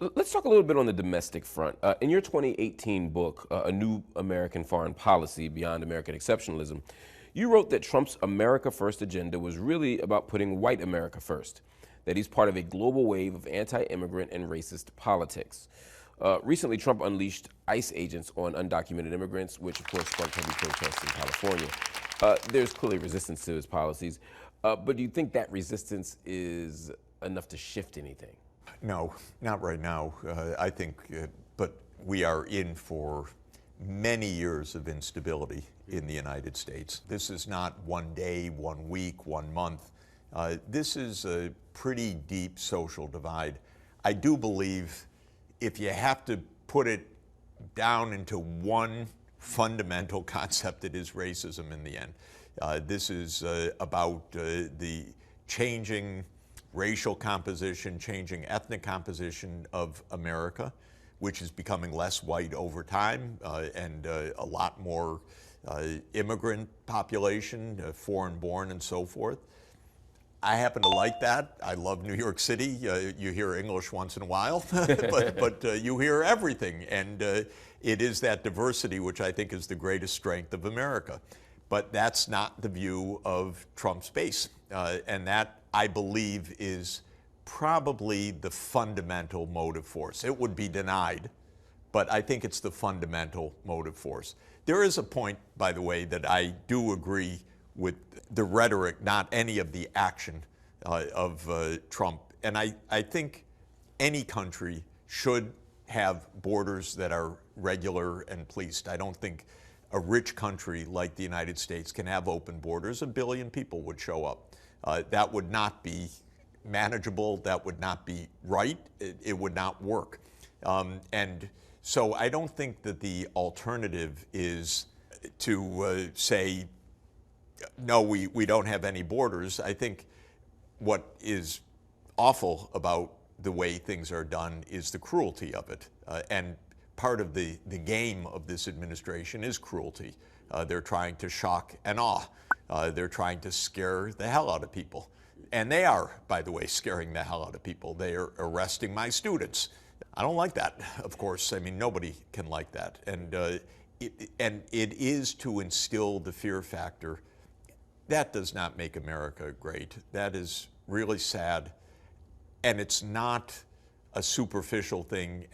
Let's talk a little bit on the domestic front. In your 2018 book, A New American Foreign Policy Beyond American Exceptionalism, you wrote that Trump's America First agenda was really about putting white America first, that he's part of a global wave of anti-immigrant and racist politics. Recently, Trump unleashed ICE agents on undocumented immigrants, which of course sparked heavy protests in California. There's clearly resistance to his policies, but do you think that resistance is enough to shift anything? No, not right now. I think, but we are in for many years of instability in the United States. This is not one day, 1 week, 1 month. This is a pretty deep social divide. I do believe if you have to put it down into one fundamental concept, it is racism in the end. This is about the changing racial composition, changing ethnic composition of America, which is becoming less white over time, and a lot more immigrant population, foreign born and so forth. I happen to like that. I love New York City. You hear English once in a while, but you hear everything. And it is that diversity which I think is the greatest strength of America. But that's not the view of Trump's base. And that, I believe, is probably the fundamental motive force. It would be denied, but I think it's the fundamental motive force. There is a point, by the way, that I do agree with the rhetoric, not any of the action of Trump. And I think any country should have borders that are regular and policed. I don't think a rich country like the United States can have open borders. 1 billion people would show up. That would not be manageable. That would not be right. It would not work. And so I don't think that the alternative is to say, no, we don't have any borders. I think what is awful about the way things are done is the cruelty of it. And part of the game of this administration is cruelty. They're trying to shock and awe. They're trying to scare the hell out of people. And they are, by the way, scaring the hell out of people. They are arresting my students. I don't like that, of course. I mean, nobody can like that. And it is to instill the fear factor. That does not make America great. That is really sad. And it's not a superficial thing.